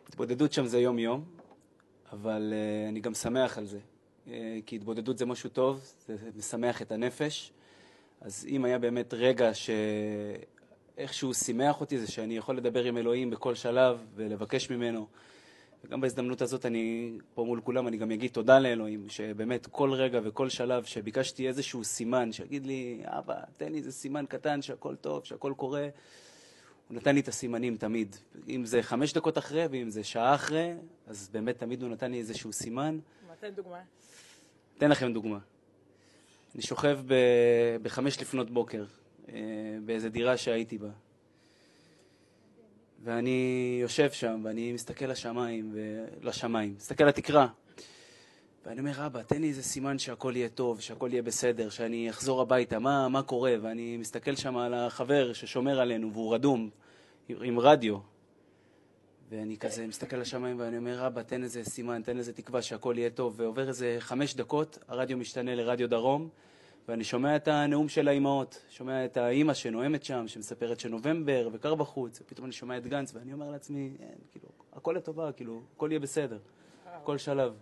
התבודדות שם זה יום-יום, אבל אני גם שמח על זה. כי התבודדות זה משהו טוב, זה משמח את הנפש. אז אם היה באמת רגע שאיכשהו שימח אותי, זה שאני יכול לדבר עם אלוהים בכל שלב ולבקש ממנו. וגם בהזדמנות הזאת אני פה מול כולם, אני גם אגיד תודה לאלוהים, שבאמת כל רגע וכל שלב שביקשתי איזשהו סימן, שיגיד לי, אבא, תן לי איזה סימן קטן שהכל טוב, שהכל קורה, הוא נתן לי את הסימנים תמיד. אם זה 5 דקות אחרי ואם זה שעה אחרי, אז באמת תמיד הוא נתן לי איזשהו סימן. תן דוגמה. תן לכם דוגמה. אני שוכב ב5 לפנות בוקר, באיזו דירה שהייתי בה. ואני יושב שם, ואני מסתכל לשמיים, מסתכל לתקרה. ואני אומר, אבא, תן לי איזה סימן שהכל יהיה טוב, שהכל יהיה בסדר, שאני אחזור הביתה, מה קורה? ואני מסתכל שם על החבר ששומר עלינו, והוא רדום, עם רדיו. ואני כזה מסתכל לשמיים, ואני אומר, אבא, תן איזה סימן, תן איזה תקווה שהכל יהיה טוב. ועובר איזה 5 דקות, הרדיו משתנה לרדיו דרום, ואני שומע את הנאום של האימהות, שומע את האימא שנואמת שם, שמספרת שנובמבר וקר בחוץ, ופתאום אני שומע את גנץ, ואני אומר לעצמי, כאילו, הכל לטובה, כאילו, הכל יהיה בסדר, כל שלב.